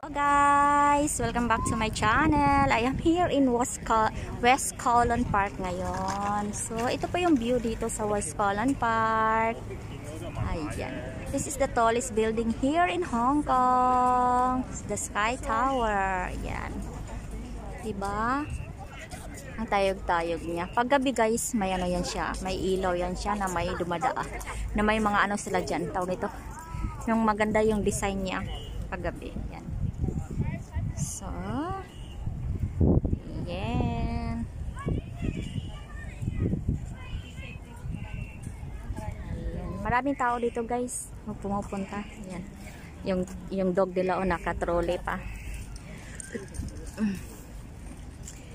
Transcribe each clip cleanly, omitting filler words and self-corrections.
Hello guys! Welcome back to my channel. I am here in West Kowloon Park ngayon. So, ito po yung view dito sa West Kowloon Park. Ayan. This is the tallest building here in Hong Kong. The Sky Tower. Ayan. Diba? Ang tayog-tayog niya. Paggabi guys, may ano yan siya. May ilaw yan siya na may dumadaan. Na may mga ano sila dyan. Tawag nito. Yung maganda yung design niya. Paggabi. Yan. So, yan. Ayan. Maraming tao dito guys. Pumupunta. Yan. Yung dog nila o nakatrole pa.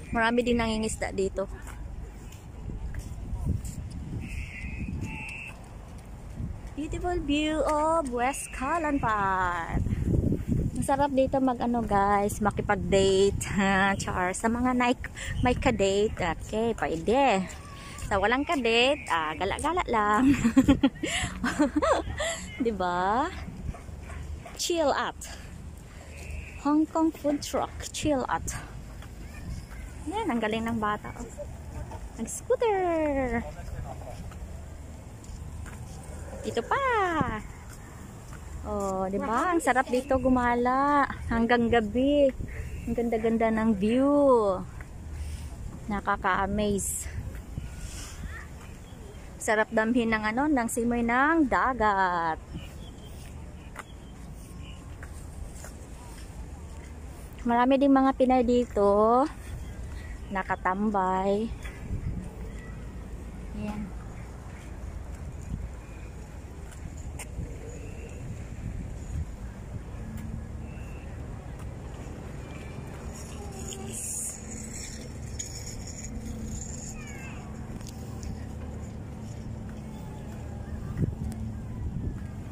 Marami din nangingisda dito. Beautiful view of West Kowloon Park. Masarap dito mag-ano guys, makipag-date. Char, sa mga may ka-date. Okay, pwede. Sa walang ka-date, gala-gala lang. Diba? Chill at. Hong Kong food truck. Chill at. Yan, ang galing ng bata. Nag-scooter. Ito pa. Oh, 'di ba? Ang sarap dito gumala hanggang gabi. Ang ganda-ganda ng view. Nakaka-amaze. Sarap damhin ng ano, ng simoy ng dagat. Marami ding mga Pinay dito. Nakatambay. Yan.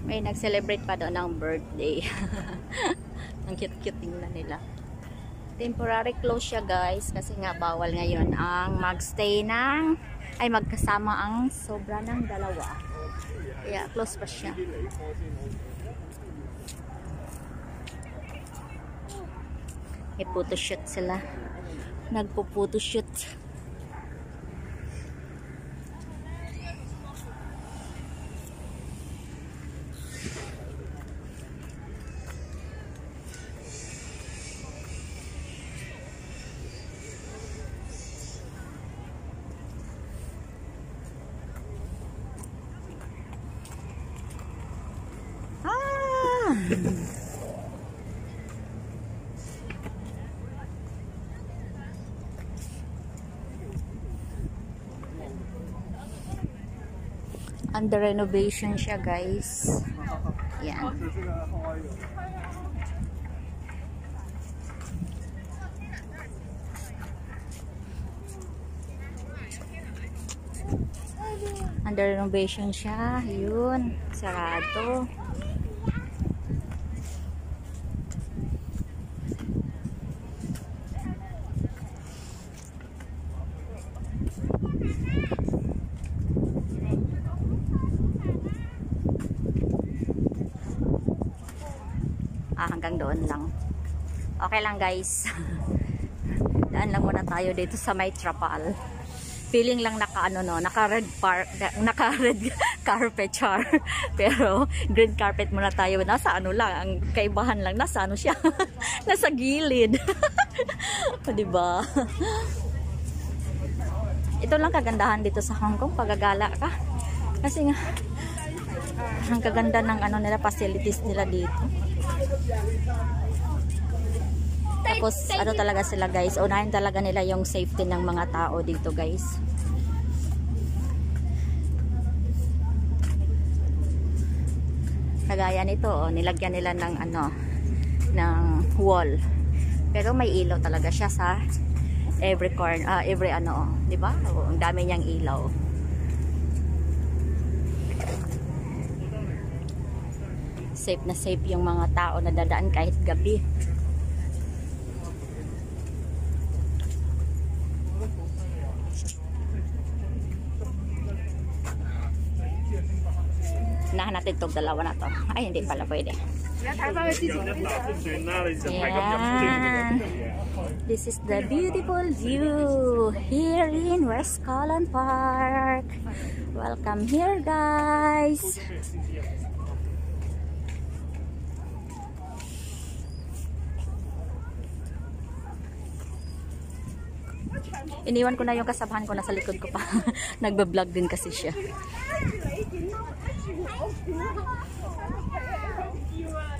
May nag-celebrate pa doon ng birthday. Ang cute-cute tingnan nila. Temporary close siya guys kasi nga bawal ngayon ang magstay ng magkasama ang sobra ng dalawa. Kaya close pa siya. May photoshoot sila. Nagpo-photoshoot. Under renovation siya guys. Yan. Under renovation siya. Yun. Sarado. Hanggang doon lang. Okay lang guys. Daan lang muna tayo dito sa may trapal. Feeling lang naka-red carpet char. Pero green carpet muna tayo. Nasa ano lang, ang kaibahan lang nasa ano siya. Nasa gilid. Diba? Ito lang kagandahan dito sa Hong Kong pagagala ka. Kasi nga ang kaganda ng ano nila, facilities nila dito. Tapos ano talaga sila guys, unahin talaga nila yung safety ng mga tao dito guys. Kagaya nito, nilagyan nila ng ng wall. Pero may ilaw talaga siya sa every corner, every di ba? Ang dami niyang ilaw. Safe na safe yung mga tao na dadaan kahit gabi. unahan natin itong dalawa na to. Ay, hindi pala pwede. Yan. This is the beautiful view here in West Colon Park. Welcome here, guys. Iniwan ko na yung kasamahan ko, nasa likod ko pa. Nagbablog din kasi siya.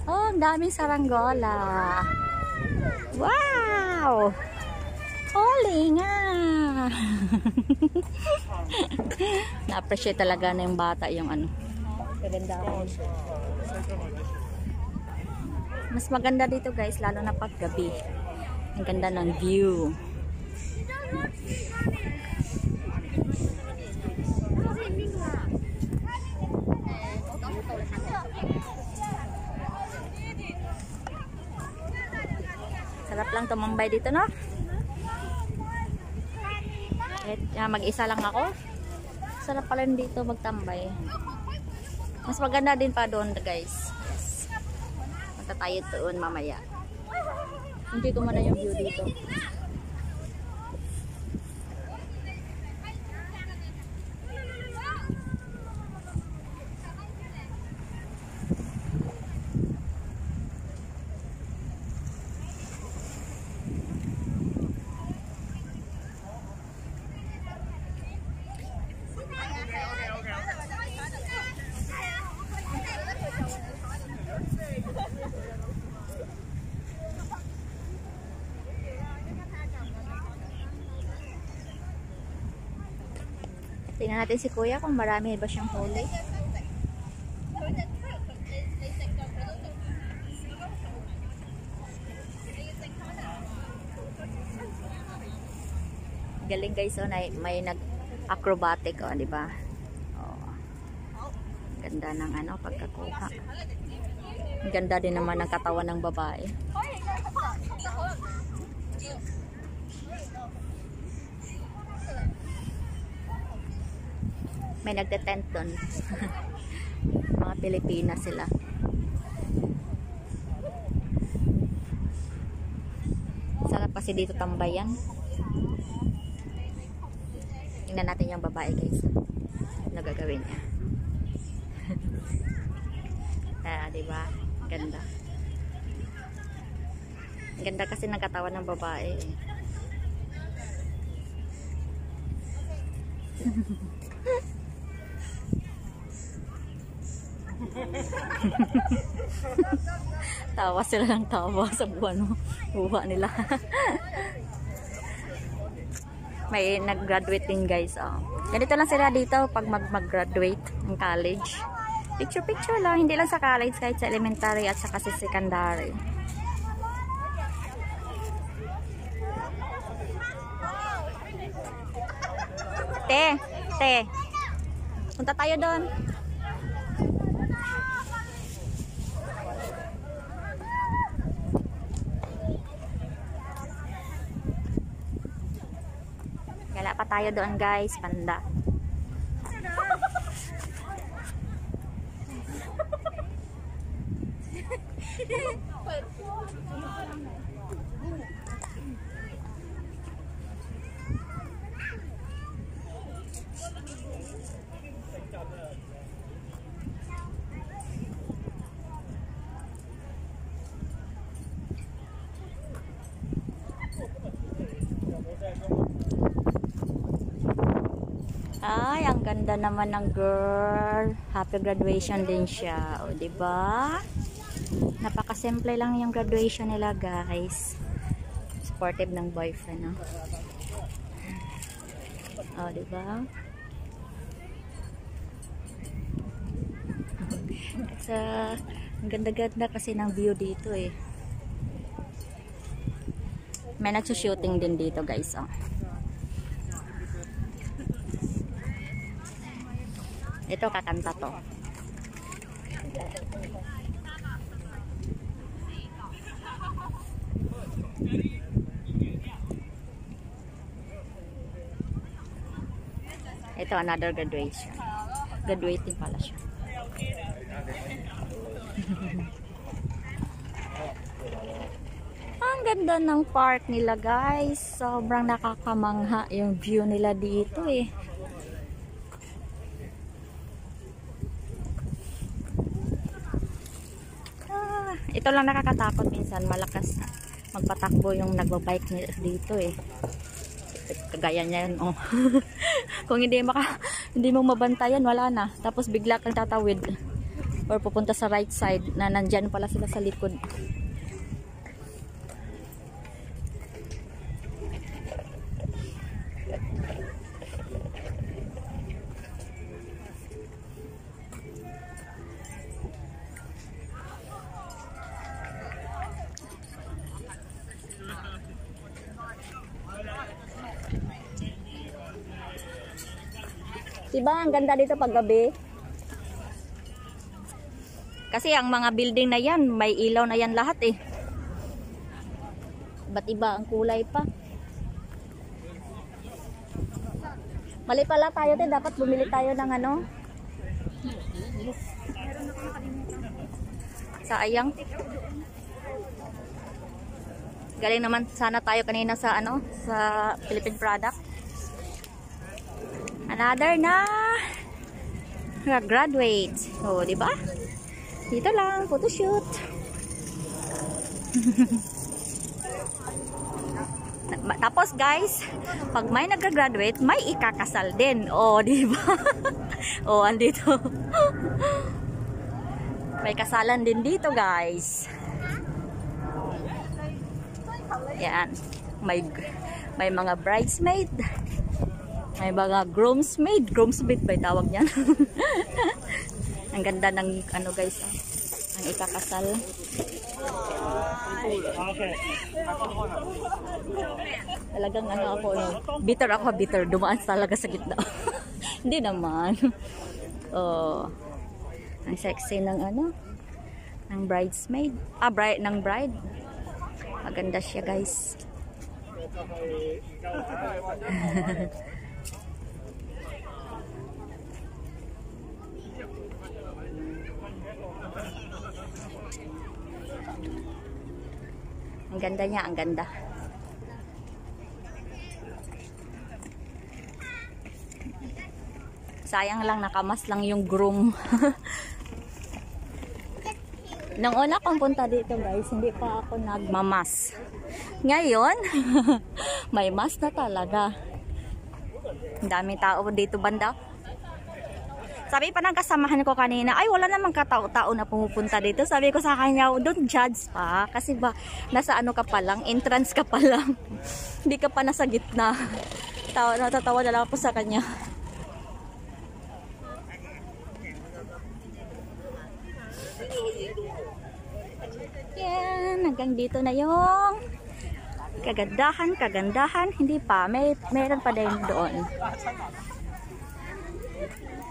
Oh, ang daming saranggola. Wow! Holy nga! Na-appreciate talaga na yung bata yung ano. Kagandahan. Mas maganda dito guys, lalo na pag gabi. Ang ganda ng view. Sarap lang tumambay dito, no? Mag-isa lang ako. Sarap pala dito magtambay. Mas maganda din pa doon, guys. Punta tayo doon mamaya. Hindi ko muna yung view dito. Tingnan natin si Kuya kung marami ba siyang huli. Galing guys, oh, may nag-acrobatic, oh, di ba? Oh. Ganda ng ano pagkakuha. Ganda din naman ng katawan ng babae. May nagte-tent doon. Mga Pilipinas sila. Sarap kasi dito tambayan. Tingnan natin yung babae guys. Ano gagawin niya? Diba? Ganda. Ganda kasi ng katawan ng babae. Tawa sila ng tawa sa buha nila. May nag-graduate din guys. Oh. Ganito lang sila dito pag mag-graduate ng college. Picture lang, hindi lang sa college, kahit sa elementary at saka sa secondary. Te, punta tayo doon. Gala pa tayo doon guys, banda. Ay, ang ganda naman ng girl. Happy graduation din siya. O, diba? Napakasimple lang yung graduation nila, guys. Supportive ng boyfriend, no? O, diba? Ang ganda-ganda kasi ng view dito, eh. May nagsushooting din dito, guys, oh. Ito, kakanta to. Ito, another graduation. Graduating pala siya. Ang ganda ng park nila guys. Sobrang nakakamangha yung view nila dito eh. Ito lang nakakatakot minsan. Malakas magpatakbo yung nagbabike dito eh. Kagaya niyan oh. Kung hindi mo mabantayan, wala na. Tapos bigla kang tatawid or pupunta sa right side na nandyan pala sila sa likod. Diba ang ganda dito pag gabi? Kasi ang mga building na yan, may ilaw na yan lahat eh. Ba't iba ang kulay pa? Mali pala tayo te, dapat bumili tayo ng ano? Sayang. Galing naman sana tayo kanina sa ano, sa Philippine product. Another na graduate. Oh, di ba? Dito lang, photoshoot. Tapos guys, pag may nag-graduate, may ikakasal din. Oh, di ba? Oh, andito. May kasalan din dito, guys. Yan. May mga bridesmaid. May mga groomsmaid. Groomsmaid ba yung tawag niyan? Ang ganda ng ano guys. Ang ikakasal. Talagang ano ako. Bitter ako. Bitter. Dumaan talaga sa gitna. Hindi naman. Oh. Ang sexy ng ano. Ng bridesmaid. Ng bride. Maganda siya guys. Ang ganda niya, ang ganda. Sayang lang, nakamas lang yung groom. Nung una kong punta dito guys, hindi pa ako nagmamas. Ngayon, may mas na talaga. Ang daming tao dito banda. Sabi pa ng kasamahan ko kanina, ay wala namang katao-tao na pumupunta dito. Sabi ko sa kanya, don't judge pa. Kasi ba, nasa ano ka pa lang, entrance ka pa lang. Hindi ka pa nasa gitna. Natatawa na lang ako sa kanya. Yan, hanggang dito na yung kagandahan. Hindi pa, meron pa din doon.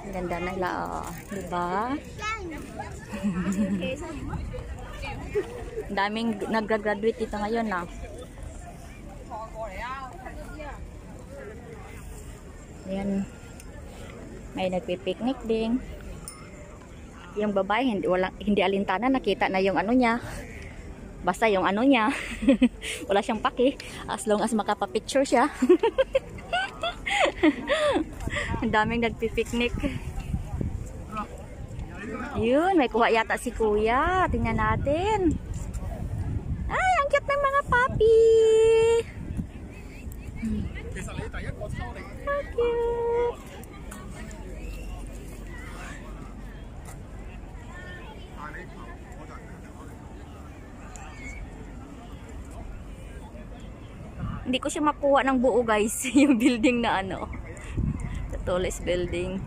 Ang ganda nila, oh. Diba? Daming nag-graduate dito ngayon, na. Ayan. May nagpipiknik din. Yung babae, hindi alintana, nakita na yung ano niya. Basta yung ano niya. Wala siyang paki. As long as makapapicture siya. Ang daming nagpipiknik. Yun, may kuha yata si kuya. Tingnan natin. Ay, ang cute ng mga puppy. So cute. Hindi ko siya makuha ng buo guys. Yung building na ano. The tallest building.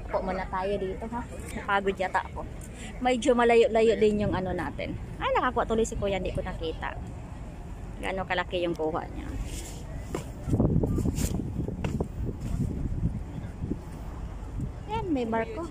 Po muna tayo dito ha. Napagod yata ako. Medyo malayo-layo din yung ano natin. Ay, nakakuha tuloy si kuya. Hindi ko nakita. Gaano kalaki yung kuha niya. May barko.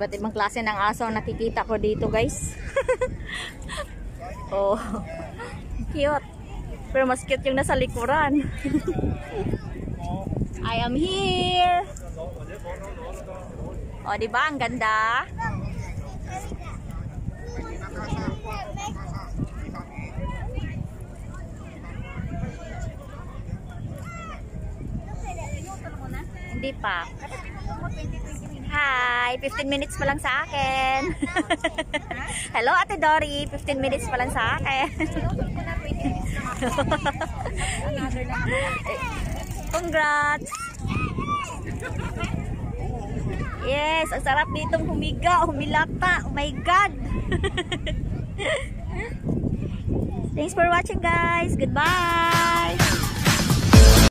Iba't ibang klase ng aso ang nakikita ko dito, guys. Oh, cute. Pero mas cute yung nasa likuran. I am here. Oh, di ba? Ang ganda. Hindi pa. Hi, 15 minutes pa lang sa akin. Hello, Ate Dory. 15 minutes pa lang sa akin. Congrats. Yes, ang sarap ditong humiga, humilata. Oh my God. Thanks for watching, guys. Goodbye.